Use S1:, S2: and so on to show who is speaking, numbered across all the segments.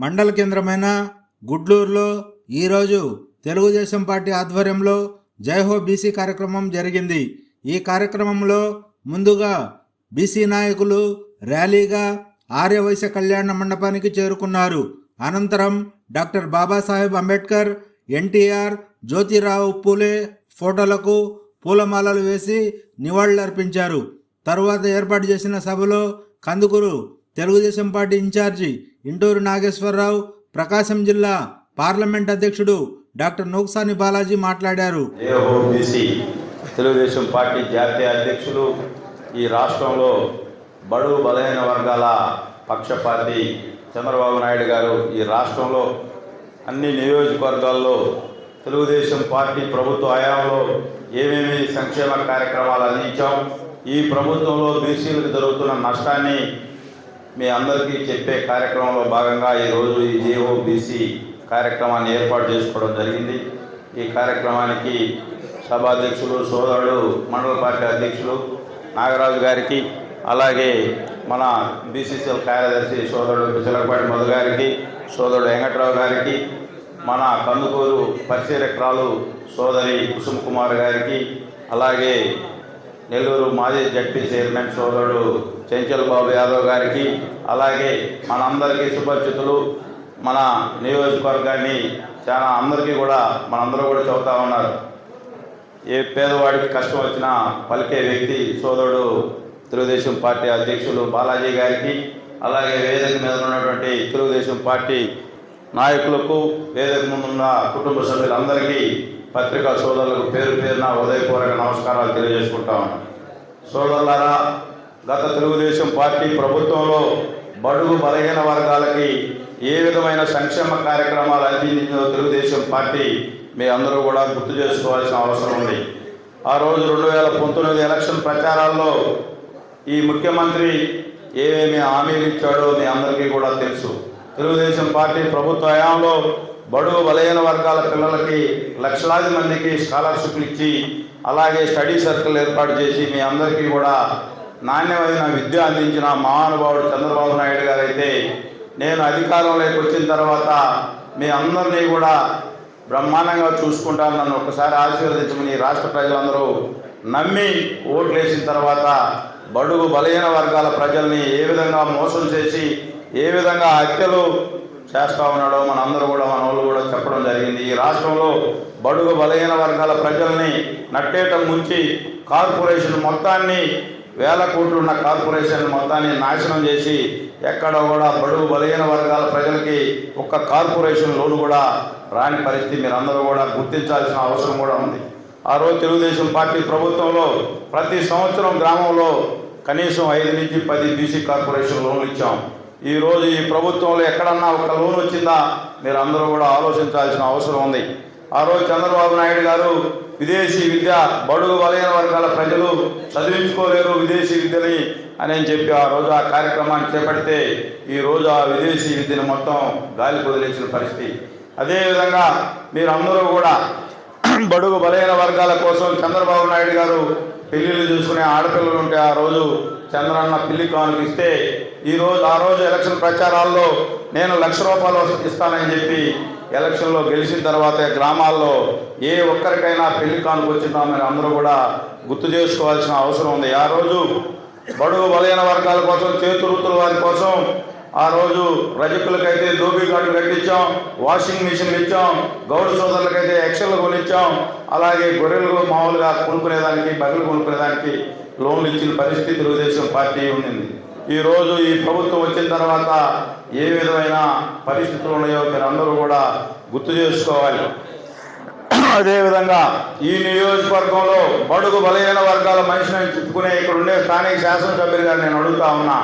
S1: మండల కేంద్రమైన గుడ్లూరులో ఈరోజు తెలుగుదేశం పార్టీ ఆధ్వర్యంలో జైహో బీసీ కార్యక్రమం జరిగింది. ఈ కార్యక్రమంలో ముందుగా బీసీ నాయకులు ర్యాలీగా ఆర్యవైశ్య కళ్యాణ మండపానికి చేరుకున్నారు. అనంతరం డాక్టర్ బాబాసాహెబ్ అంబేద్కర్, ఎన్టీఆర్, జ్యోతిరావు పూలే ఫోటోలకు పూలమాలలు వేసి నివాళులర్పించారు. తరువాత ఏర్పాటు చేసిన సభలో కందుకూరు తెలుగుదేశం పార్టీ ఇన్ఛార్జి ఇంటూరు నాగేశ్వరరావు, ప్రకాశం జిల్లా పార్లమెంట్ అధ్యక్షుడు డాక్టర్ నూక్సాని బాలాజీ మాట్లాడారు.
S2: తెలుగుదేశం పార్టీ జాతీయ అధ్యక్షులు, ఈ రాష్ట్రంలో బడుగు బలహీన వర్గాల పక్షపాతి చంద్రబాబు నాయుడు గారు ఈ రాష్ట్రంలో అన్ని నియోజకవర్గాల్లో తెలుగుదేశం పార్టీ ప్రభుత్వ హయాంలో ఏమేమి సంక్షేమ కార్యక్రమాలు అందించాం, ఈ ప్రభుత్వంలో బీసీలకు జరుగుతున్న నష్టాన్ని మీ అందరికీ చెప్పే కార్యక్రమంలో భాగంగా ఈరోజు ఈ జేఓ బీసీ కార్యక్రమాన్ని ఏర్పాటు చేసుకోవడం జరిగింది. ఈ కార్యక్రమానికి సభాధ్యక్షులు సోదరుడు మండల పార్టీ అధ్యక్షులు నాగరాజు గారికి, అలాగే మన బీసీసీఎల్ కార్యదర్శి సోదరుడు చిలకపాటి మధు గారికి, సోదరుడు వెంకట్రావు గారికి, మన కందుకూరు పరిశీలకురాలు సోదరి కుసుమ్ కుమార్ గారికి, అలాగే నెల్లూరు మాజీ జడ్పీ చైర్మన్ సోదరుడు చెంచల్ బాబు యాదవ్ గారికి, అలాగే మనందరికీ సుపరిచితులు, మన నియోజకవర్గాన్ని చాలా అందరికీ కూడా మనందరూ కూడా చెబుతా ఉన్నారు, ఏ పేదవాడికి కష్టం వచ్చినా పలికే వ్యక్తి సోదరుడు తెలుగుదేశం పార్టీ అధ్యక్షులు బాలాజీ గారికి, అలాగే వేదిక మీద ఉన్నటువంటి తెలుగుదేశం పార్టీ నాయకులకు, వేదిక ముందున్న కుటుంబ సభ్యులందరికీ, పత్రికా సోదరులకు పేరు పేరున ఉదయపూర్వక నమస్కారాలు తెలియజేసుకుంటాం. సోదరులారా, గత తెలుగుదేశం పార్టీ ప్రభుత్వంలో బడుగు బలహీన వర్గాలకి ఏ విధమైన సంక్షేమ కార్యక్రమాలు అందించిందో తెలుగుదేశం పార్టీ మీ అందరూ కూడా గుర్తు చేసుకోవాల్సిన అవసరం ఉంది. ఆ రోజు 2019 ఎలక్షన్ ప్రచారాల్లో ఈ ముఖ్యమంత్రి ఏమేమి హామీలు ఇచ్చాడో మీ అందరికీ కూడా తెలుసు. తెలుగుదేశం పార్టీ ప్రభుత్వ హయాంలో బడుగు బలహీన వర్గాల పిల్లలకి లక్షలాది మందికి స్కాలర్షిప్లు ఇచ్చి, అలాగే స్టడీ సర్కిల్ ఏర్పాటు చేసి మీ అందరికీ కూడా నాణ్యమైన విద్య అందించిన మహానుభావుడు చంద్రబాబు నాయుడు గారు అయితే, నేను అధికారంలోకి వచ్చిన తర్వాత మీ అందరినీ కూడా బ్రహ్మాండంగా చూసుకుంటాను, నన్ను ఒకసారి ఆశీర్వదించమని రాష్ట్ర ప్రజలందరూ నమ్మి ఓట్లు వేసిన తర్వాత బడుగు బలహీన వర్గాల ప్రజల్ని ఏ విధంగా మోసం చేసి ఏ విధంగా హత్యలు చేస్తూ ఉన్నాడో మనందరూ కూడా మన వాళ్ళు కూడా చెప్పడం జరిగింది. ఈ రాష్ట్రంలో బడుగు బలహీన వర్గాల ప్రజల్ని నట్టేట ముంచి కార్పొరేషన్ మొత్తాన్ని, వేల కోట్లున్న కార్పొరేషన్ మొత్తాన్ని నాశనం చేసి ఎక్కడ కూడా బడుగు బలహీన వర్గాల ప్రజలకి ఒక్క కార్పొరేషన్ లోను కూడా రాని పరిస్థితి మీరందరూ కూడా గుర్తించాల్సిన అవసరం కూడా ఉంది. ఆ రోజు తెలుగుదేశం పార్టీ ప్రభుత్వంలో ప్రతి సంవత్సరం గ్రామంలో కనీసం 5 నుంచి 10 బీసీ కార్పొరేషన్ లోన్లు ఇచ్చాం. ఈరోజు ఈ ప్రభుత్వంలో ఎక్కడన్నా ఒక లోన్ వచ్చిందా మీరు అందరూ కూడా ఆలోచించాల్సిన అవసరం ఉంది. ఆ రోజు చంద్రబాబు నాయుడు గారు విదేశీ విద్య, బడుగు బలహీన వర్గాల ప్రజలు చదివించుకోలేరు విదేశీ విద్యని అని చెప్పి ఆ రోజు ఆ కార్యక్రమాన్ని చేపడితే ఈరోజు ఆ విదేశీ విద్యను మొత్తం గాలి వదిలేసిన పరిస్థితి. అదేవిధంగా మీరందరూ కూడా బడుగు బలహీన వర్గాల కోసం చంద్రబాబు నాయుడు గారు పెళ్ళిళ్ళు చూసుకునే ఆడపిల్లలు ఉంటే ఆ రోజు చంద్రన్న పిల్లి కానుక ఇస్తే, ఆ రోజు ఎలక్షన్ ప్రచారాల్లో నేను ₹1,00,000 ఇస్తానని చెప్పి ఎలక్షన్లో గెలిచిన తర్వాత గ్రామాల్లో ఏ ఒక్కరికైనా పెళ్లి కానుక వచ్చిందా మీరు అందరూ కూడా గుర్తు చేసుకోవాల్సిన అవసరం ఉంది. ఆ రోజు బడుగు బలహీన వర్గాల కోసం, చేతు వృత్తుల వారి కోసం ఆ రోజు రజకులకైతే దోబీ కార్డులు కట్టించాం, వాషింగ్ మిషన్లు ఇచ్చాం, గౌడు సోదరులకైతే ఎక్సెల్ కొనిచ్చాం, అలాగే గొర్రెలు మామూలుగా కొనుక్కునేదానికి, బదులు కొనుక్కునేదానికి లోన్లు ఇచ్చిన పరిస్థితి తెలుగుదేశం పార్టీ ఉండింది. ఈరోజు ఈ ప్రభుత్వం వచ్చిన తర్వాత ఏ విధమైన పరిస్థితులు ఉన్నాయో మీరు అందరూ కూడా గుర్తు చేసుకోవాలి. అదేవిధంగా ఈ నియోజకవర్గంలో బడుగు బలహీన వర్గాల మనిషిని చెప్పుకునే ఇక్కడ ఉండే స్థానిక శాసనసభ్యులు గారు నేను అడుగుతా ఉన్నా,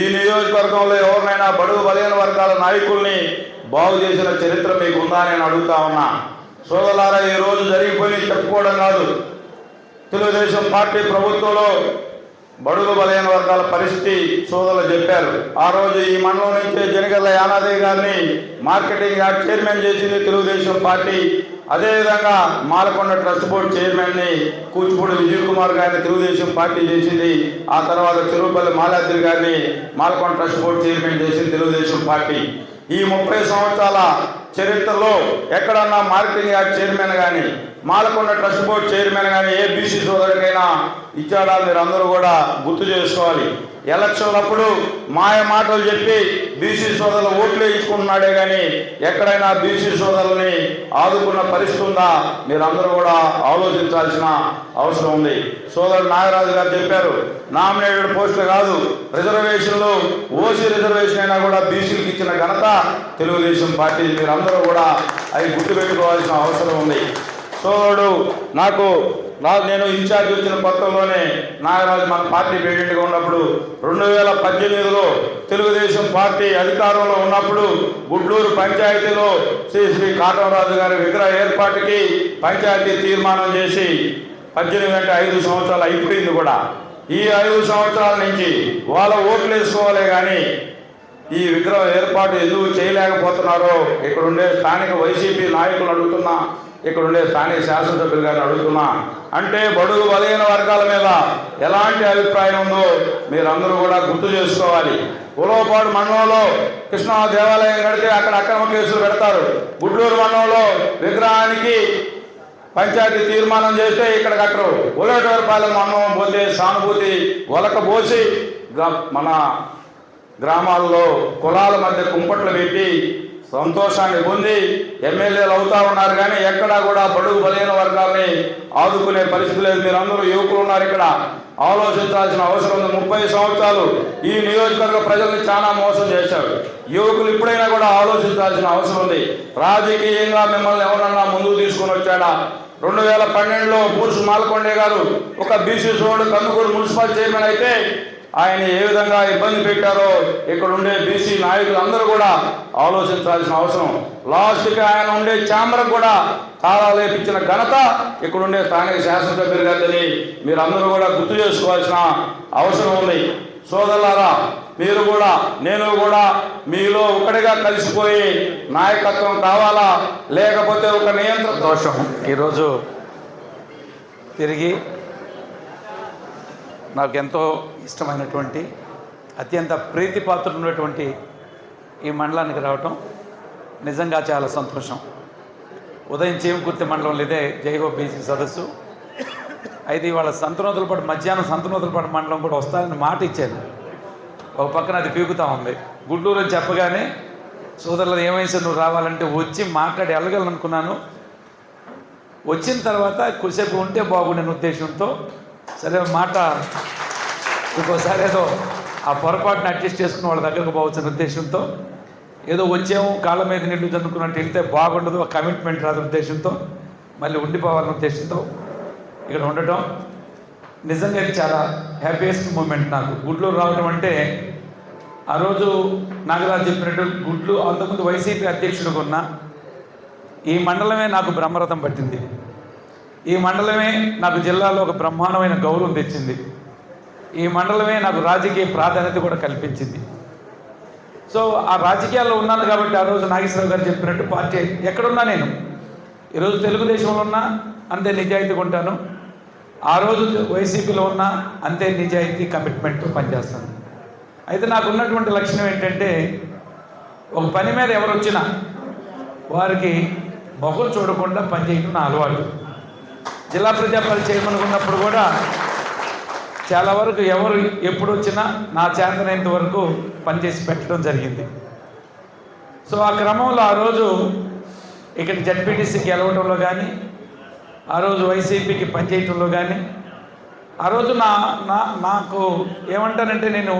S2: ఈ నియోజకవర్గంలో ఎవరినైనా బడుగు బలహీన వర్గాల నాయకుల్ని బాగు చేసిన చరిత్ర మీకు ఉందా నేను అడుగుతా ఉన్నా. సోదరులారా, ఈ రోజు జరిగిపోయి చెప్పుకోవడం కాదు, తెలుగుదేశం పార్టీ ప్రభుత్వంలో బడుగు బలహీన వర్గాల పరిస్థితి సోదరులు చెప్పారు. ఆ రోజు ఈ మండలం నుంచి జనగల్ల యానాదేవి గారిని మార్కెటింగ్ యార్డ్ చైర్మన్ చేసింది తెలుగుదేశం పార్టీ. అదేవిధంగా మాలకొండ ట్రస్ట్ బోర్డు చైర్మన్ని కూచిపూడి విజయ్ కుమార్ గారిని తెలుగుదేశం పార్టీ చేసింది. ఆ తర్వాత చెరువుపల్లి మాలాద్రి గారిని మాలకొండ ట్రస్ట్ బోర్డు చైర్మన్ చేసింది తెలుగుదేశం పార్టీ. ఈ 30 సంవత్సరాల చరిత్రలో ఎక్కడన్నా మార్కెటింగ్ యార్డ్ చైర్మన్ కానీ, మాలకొండ ట్రస్ట్ బోర్డు చైర్మన్ కానీ ఏ బీసీ సోదరుడికైనా ఇచ్చాడా? మీరు అందరూ కూడా గుర్తు చేసుకోవాలి. ఎలక్షన్లప్పుడు మాయ మాటలు చెప్పి బీసీ సోదరులు ఓట్లు వేయించుకుంటున్నాడే కానీ ఎక్కడైనా బీసీ సోదరుల్ని ఆదుకున్న పరిస్థితి ఉందా? మీరందరూ కూడా ఆలోచించాల్సిన అవసరం ఉంది. సోదరుడు నాగరాజు గారు చెప్పారు, నామినేటెడ్ పోస్టులు కాదు, రిజర్వేషన్లు, ఓసీ రిజర్వేషన్ అయినా కూడా బీసీలకు ఇచ్చిన ఘనత తెలుగుదేశం పార్టీ. మీరందరూ కూడా అవి గుర్తుపెట్టుకోవాల్సిన అవసరం ఉంది. సోదరుడు నేను ఇన్ఛార్జ్ వచ్చిన కొత్తలోనే నాగరాజు మన పార్టీ ప్రెసిడెంట్గా ఉన్నప్పుడు 2018లో తెలుగుదేశం పార్టీ అధికారంలో ఉన్నప్పుడు గుడ్లూరు పంచాయతీలో శ్రీ కాటమరాజు గారి విగ్రహ ఏర్పాటుకి పంచాయతీ తీర్మానం చేసి 18 అంటే 5 సంవత్సరాలు అయిపోయింది కూడా. ఈ 5 సంవత్సరాల నుంచి వాళ్ళ ఓట్లు వేసుకోవాలే కానీ ఈ విగ్రహం ఏర్పాటు ఎందుకు చేయలేకపోతున్నారో ఇక్కడ ఉండే స్థానిక వైసీపీ నాయకులు అడుగుతున్నా, ఇక్కడ ఉండే స్థానిక శాసనసభ్యులు గారిని అడుగుతున్నా. అంటే బడుగు బలహీన వర్గాల మీద ఎలాంటి అభిప్రాయం ఉందో మీరందరూ కూడా గుర్తు చేసుకోవాలి. ఉలవపాడు మండలంలో కృష్ణా దేవాలయం కడితే అక్కడ అక్రమ కేసులు పెడతారు. గుడ్లూరు మండలంలో విగ్రహానికి పంచాయతీ తీర్మానం చేస్తే ఇక్కడ కట్టరు. ఉలవటూరుపాలెం మండలం పోతే సానుభూతి ఒలకబోసి మన గ్రామాల్లో కులాల మధ్య కుంపట్లు పెట్టి సంతోషాన్ని పొంది ఎమ్మెల్యేలు అవుతా ఉన్నారు. కానీ ఎక్కడా కూడా బడుగు బలహీన వర్గాల్ని ఆదుకునే పరిస్థితి లేదు. మీరందరూ యువకులు ఉన్నారు, ఇక్కడ ఆలోచించాల్సిన అవసరం ఉంది. 30 సంవత్సరాలు ఈ నియోజకవర్గ ప్రజల్ని చాలా మోసం చేశారు. యువకులు ఇప్పుడైనా కూడా ఆలోచించాల్సిన అవసరం ఉంది. రాజకీయంగా మిమ్మల్ని ఎవరన్నా ముందుకు తీసుకొని వచ్చాడా? 2012లో పూర్సు మాలకొండే గారు ఒక బీసీ సోదరుడు కందుకూరు మున్సిపల్ చైర్మన్ అయితే ఆయన ఏ విధంగా ఇబ్బంది పెట్టారో ఇక్కడ ఉండే బీసీ నాయకులు అందరూ కూడా ఆలోచించాల్సిన అవసరం. లాస్ట్కి ఆయన ఉండే ఛాంబర్ కూడా తాళాలు లేపించిన ఘనత ఇక్కడ ఉండే స్థానిక శాసనసభ్యులు గారిని మీరందరూ కూడా గుర్తు చేసుకోవాల్సిన అవసరం ఉంది. సోదరులారా, మీరు కూడా నేను కూడా మీలో ఒకటిగా కలిసిపోయి నాయకత్వం కావాలా, లేకపోతే ఒక నియంత్రణ
S3: దోషం. ఈరోజు తిరిగి నాకు ఎంతో ఇష్టమైనటువంటి అత్యంత ప్రీతిపాత్రున్నటువంటి ఈ మండలానికి రావటం నిజంగా చాలా సంతోషం. ఉదయం చీమకుర్తి మండలంలో ఇదే జైహో బీసీ సదస్సు అయితే ఇవాళ సంతనోతులపాటు మధ్యాహ్నం సంతనోతులపాటు మండలం కూడా వస్తానని మాట ఇచ్చాను. ఒక పక్కన అది పీకుతూ ఉంది. గుడ్లూరు అని చెప్పగానే సోదరులు ఏమైనా నువ్వు రావాలంటే వచ్చి మాట్లాడి వెళ్ళగలనుకున్నాను. వచ్చిన తర్వాత కొద్దిసేపు ఉంటే బాగుండని ఉద్దేశంతో సరే మాట ఇంకోసారి ఏదో ఆ పొరపాటుని అడ్జస్ట్ చేసుకుని వాళ్ళ దగ్గరకు పోవచ్చిన ఉద్దేశంతో ఏదో వచ్చాము కాళ్ళ మీద నీళ్లు చదువుకున్నట్టు వెళ్తే బాగుండదు, ఆ కమిట్మెంట్ రాదు ఉద్దేశంతో మళ్ళీ ఉండిపోవాలన్న ఉద్దేశంతో ఇక్కడ ఉండటం నిజంగా ఇది చాలా హ్యాపీయెస్ట్ మూమెంట్ నాకు. గుడ్లూరు రావడం అంటే ఆ రోజు నాగరాజు చెప్పినట్టు గుడ్లు అంతకుముందు వైసీపీ అధ్యక్షుడిగా ఉన్న ఈ మండలమే నాకు బ్రహ్మరథం పట్టింది. ఈ మండలమే నాకు జిల్లాలో ఒక బ్రహ్మాండమైన గౌరవం తెచ్చింది. ఈ మండలమే నాకు రాజకీయ ప్రాధాన్యత కూడా కల్పించింది. సో ఆ రాజకీయాల్లో ఉన్నాను కాబట్టి ఆ రోజు నాగేశ్వరరావు గారు చెప్పినట్టు పార్టీ ఎక్కడున్నా నేను ఈరోజు తెలుగుదేశంలో ఉన్నా అంతే నిజాయితీగా ఉంటాను, ఆ రోజు వైసీపీలో ఉన్నా అంతే నిజాయితీ కమిట్మెంట్తో పనిచేస్తాను. అయితే నాకు ఉన్నటువంటి లక్షణం ఏంటంటే ఒక పని మీద ఎవరు వచ్చినా వారికి మొహం చూడకుండా పనిచేయడం నా అలవాటు. జిల్లా ప్రజాపరిషత్ చైర్మన్ ఉన్నప్పుడు కూడా చాలా వరకు ఎవరు ఎప్పుడు వచ్చినా నా చేతనైనంత వరకు పనిచేసి పెట్టడం జరిగింది. సో ఆ క్రమంలో ఆ రోజు ఇక్కడ జడ్పీటీసీ గెలవడంలో కానీ, ఆ రోజు వైసీపీకి పనిచేయటంలో కానీ, ఆ రోజు నాకు ఏమంటానంటే నేను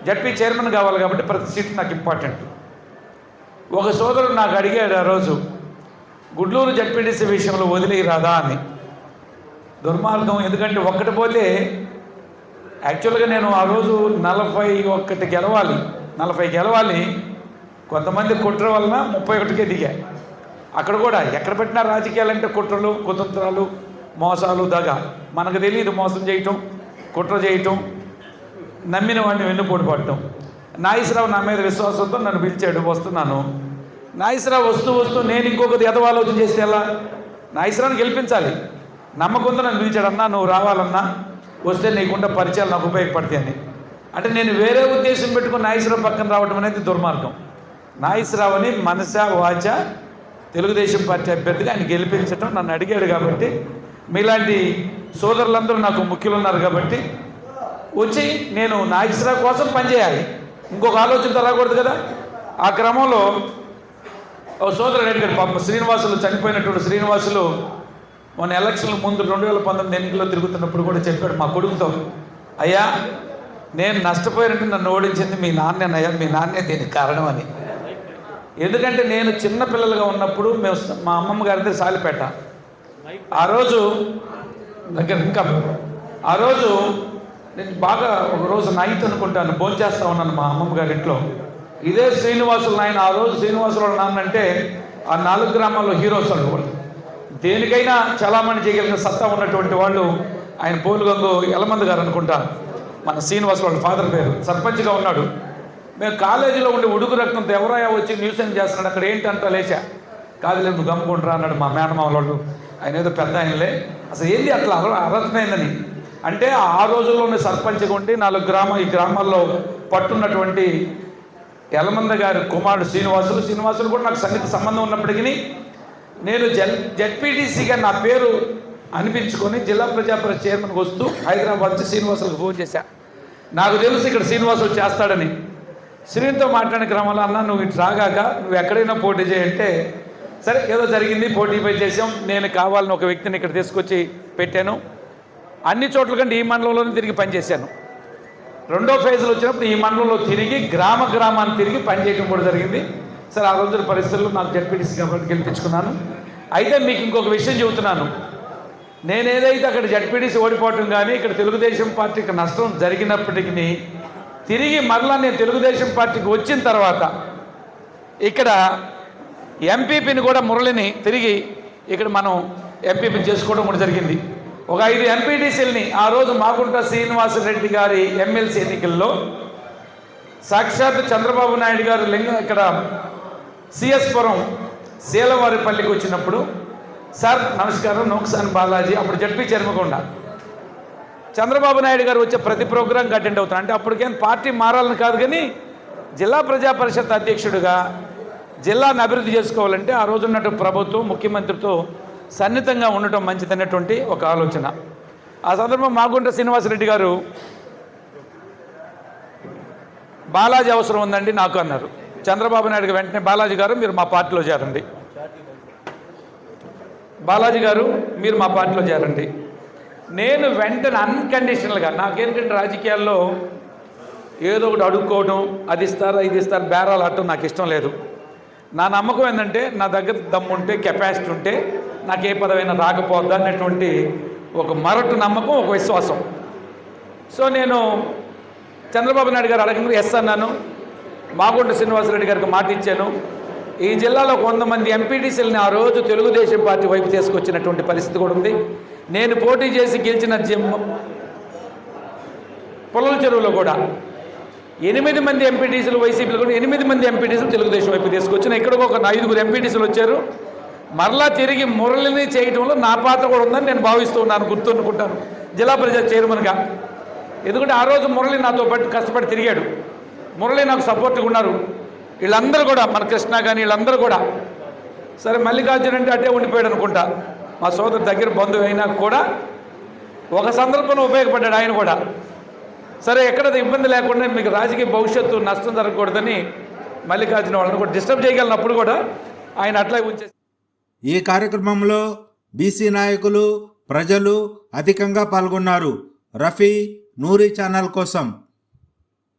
S3: జడ్పీ చైర్మన్ కావాలి కాబట్టి ప్రతి సీట్ నాకు ఇంపార్టెంట్. ఒక సోదరుడు నాకు అడిగాడు ఆ రోజు, గుడ్లూరు జడ్పీటీసీ విషయంలో వదిలేయరాదా అని. దుర్మార్గం, ఎందుకంటే ఒక్కటి పోతే యాక్చువల్గా నేను ఆ రోజు 41 గెలవాలి, 40 గెలవాలి. కొంతమంది కుట్ర వలన 31కే దిగా. అక్కడ కూడా ఎక్కడ పెట్టినా రాజకీయాలంటే కుట్రలు, కుతంత్రాలు, మోసాలు, దగ. మనకు తెలియదు మోసం చేయటం, కుట్ర చేయటం, నమ్మిన వాడిని వెన్నుపోటు పడటం. నాగేశ్వరరావు నా మీద విశ్వాసంతో నన్ను పిలిచాడు, వస్తున్నాను. నాగేశ్వరరావు వస్తూ నేను ఇంకొకటి ఆలోచన చేస్తే ఎలా? నాగేశ్వరరావుని గెలిపించాలి, నమ్మకంతో నన్ను పిలిచాడు. అన్నా నువ్వు రావాలన్నా, వస్తే నీకుండా పరిచయాలు నాకు ఉపయోగపడతాయి అని. అంటే నేను వేరే ఉద్దేశం పెట్టుకుని నాగేశ్వరరావు పక్కన రావడం అనేది దుర్మార్గం. నాగేశ్వరరావుని మనస వాచ తెలుగుదేశం పార్టీ అభ్యర్థిగా ఆయన గెలిపించడం నన్ను అడిగాడు కాబట్టి, మీలాంటి సోదరులందరూ నాకు ముఖ్యులు ఉన్నారు కాబట్టి వచ్చి నేను నాగేశ్వరరావు కోసం పనిచేయాలి, ఇంకొక ఆలోచనతో రాకూడదు కదా. ఆ క్రమంలో ఓ సోదరుడు అడిగాడు, పాపం శ్రీనివాసులు, చనిపోయినటువంటి శ్రీనివాసులు మొన్న ఎలక్షన్ల ముందు 2019 ఎన్నికల్లో తిరుగుతున్నప్పుడు కూడా చెప్పాడు మా కొడుకుతో, అయ్యా నేను నష్టపోయినట్టు నన్ను ఓడించింది మీ నాన్నేనయ్యా, మీ నాన్నే దీనికి కారణం అని. ఎందుకంటే నేను చిన్నపిల్లలుగా ఉన్నప్పుడు మేము మా అమ్మమ్మ గారిది సాలిపేట, ఆ రోజు దగ్గర ఇంకా ఆ రోజు నేను బాగా ఒకరోజు నైట్ అనుకుంటాను భోంచేస్తా ఉన్నాను మా అమ్మమ్మ గారి ఇంట్లో. ఇదే శ్రీనివాసులు నాయన, ఆ రోజు శ్రీనివాసులు నాన్న అంటే ఆ 4 గ్రామాల్లో హీరోస్ వాళ్ళు, దేనికైనా చలామణి చేయగలిగిన సత్తా ఉన్నటువంటి వాళ్ళు. ఆయన పోలుగంగు యలమంది గారు అనుకుంటాను, మన శ్రీనివాస్ వాళ్ళ ఫాదర్ పేరు, సర్పంచ్గా ఉన్నాడు. మేము కాలేజీలో ఉండి ఉడుకు రక్తంతో ఎవరైనా వచ్చి న్యూసెన్స్ చేస్తున్నాడు, అక్కడ ఏంటంటా లేచా, కాదులేదు నువ్వు గమ్ముకుంటారా అన్నాడు మా మేనమామ వాళ్ళు. ఆయన ఏదో పెద్ద ఆయనలే, అసలు ఏంది అట్లా అర్హతమైందని. అంటే ఆ రోజుల్లోనే సర్పంచ్గా ఉండి 4 ఈ గ్రామాల్లో పట్టున్నటువంటి యలమంద గారి కుమారుడు శ్రీనివాసులు కూడా నాకు సన్నిహిత సంబంధం ఉన్నప్పటికీ నేను జెడ్పీటీసీగా నా పేరు అనిపించుకొని జిల్లా ప్రజాపరిషత్ చైర్మన్కి వస్తూ హైదరాబాద్ వచ్చి శ్రీనివాసులకు ఫోన్ చేశా. నాకు తెలుసు ఇక్కడ శ్రీనివాసులు చేస్తాడని. శ్రీనితో మాట్లాడిన క్రమంలో, అన్న నువ్వు ఇటు రాగాక నువ్వు ఎక్కడైనా పోటీ చేయంటే, సరే ఏదో జరిగింది, పోటీపై చేసాం. నేను కావాలని ఒక వ్యక్తిని ఇక్కడ తీసుకొచ్చి పెట్టాను. అన్ని చోట్ల కంటే ఈ మండలంలోనే తిరిగి పనిచేశాను. 2వ ఫేజ్లో వచ్చినప్పుడు ఈ మండలంలో తిరిగి గ్రామాన్ని తిరిగి పనిచేయడం కూడా జరిగింది. సరే ఆ రోజుల పరిస్థితుల్లో నాకు జెడ్పీటీసీ కాబట్టి గెలిపించుకున్నాను. అయితే మీకు ఇంకొక విషయం చెబుతున్నాను, నేను ఏదైతే అక్కడ జెడ్పీటీసీ ఓడిపోవటం కానీ ఇక్కడ తెలుగుదేశం పార్టీకి నష్టం జరిగినప్పటికీ తిరిగి మరలా నేను తెలుగుదేశం పార్టీకి వచ్చిన తర్వాత ఇక్కడ ఎంపీపీని కూడా మురళిని తిరిగి ఇక్కడ మనం ఎంపీపీని చేసుకోవడం కూడా జరిగింది. ఒక 5 ఎంపీటీసీలని ఆ రోజు మాగుంట శ్రీనివాసరెడ్డి గారి ఎమ్మెల్సీ ఎన్నికల్లో సాక్షాత్ చంద్రబాబు నాయుడు గారు ఇక్కడ సిఎస్పురం శీలవారిపల్లికి వచ్చినప్పుడు, సార్ నమస్కారం, నోక్సాన్ బాలాజీ, అప్పుడు జడ్పీ చెర్మకొండ, చంద్రబాబు నాయుడు గారు వచ్చే ప్రతి ప్రోగ్రాంకి అటెండ్ అవుతాను. అంటే అప్పటికేం పార్టీ మారాలని కాదు, కానీ జిల్లా ప్రజా పరిషత్ అధ్యక్షుడిగా జిల్లాను అభివృద్ధి చేసుకోవాలంటే ఆ రోజు ఉన్నటువంటి ప్రభుత్వం ముఖ్యమంత్రితో సన్నిహితంగా ఉండటం మంచిదన్నటువంటి ఒక ఆలోచన. ఆ సందర్భం మాగుంట శ్రీనివాసరెడ్డి గారు, బాలాజీ అవసరం ఉందండి నాకు అన్నారు. చంద్రబాబు నాయుడు వెంటనే, బాలాజీ గారు మీరు మా పార్టీలో చేరండి, బాలాజీ గారు మీరు మా పార్టీలో చేరండి. నేను వెంటనే అన్కండిషనల్గా, నాకేంటంటే రాజకీయాల్లో ఏదో ఒకటి అడుక్కోవడం, అది ఇస్తారా ఇది ఇస్తారా బేరాలు ఆడటం నాకు ఇష్టం లేదు. నా నమ్మకం ఏంటంటే నా దగ్గర దమ్ముంటే, కెపాసిటీ ఉంటే నాకు ఏ పదవైనా రాకపోద్దా అనేటువంటి ఒక మరొక నమ్మకం, ఒక విశ్వాసం. సో నేను చంద్రబాబు నాయుడు గారు అడగంగా ఎస్ అన్నాను. మాగుంట శ్రీనివాసరెడ్డి గారికి మాట ఇచ్చాను. ఈ జిల్లాలో 100 మంది ఎంపీటీసీలని ఆ రోజు తెలుగుదేశం పార్టీ వైపు తీసుకొచ్చినటువంటి పరిస్థితి కూడా ఉంది. నేను పోటీ చేసి గెలిచిన పొలాల చెరువులో కూడా 8 మంది ఎంపీటీసీలు, వైసీపీలు కూడా 8 మంది ఎంపీటీసీలు తెలుగుదేశం వైపు తీసుకొచ్చిన. ఇక్కడ ఒక 5 ఎంపీటీసీలు వచ్చారు. మరలా తిరిగి మురళిని చేయడంలో నా పాత్ర కూడా ఉందని నేను భావిస్తూ ఉన్నాను, గుర్తునుకుంటాను జిల్లా పరిషత్ చైర్మన్గా. ఎందుకంటే ఆ రోజు మురళి నాతో పాటు కష్టపడి తిరిగాడు. మురళి నాకు సపోర్ట్గా ఉన్నారు. వీళ్ళందరూ కూడా, మన కృష్ణ కానీ వీళ్ళందరూ కూడా. సరే మల్లికార్జున అంటే అటే ఉండిపోయాడు అనుకుంటా, మా సోదరు దగ్గర బంధువు అయినా కూడా ఒక సందర్భంలో ఉపయోగపడ్డాడు ఆయన కూడా. సరే ఎక్కడ ఇబ్బంది లేకుండా మీకు రాజకీయ భవిష్యత్తు నష్టం జరగకూడదని మల్లికార్జున వాళ్ళని కూడా డిస్టర్బ్ చేయగలిగినప్పుడు కూడా ఆయన అట్లా ఉంచేసి.
S1: ఈ కార్యక్రమంలో బీసీ నాయకులు, ప్రజలు అధికంగా పాల్గొన్నారు. రఫీ, నూరి ఛానల్ కోసం.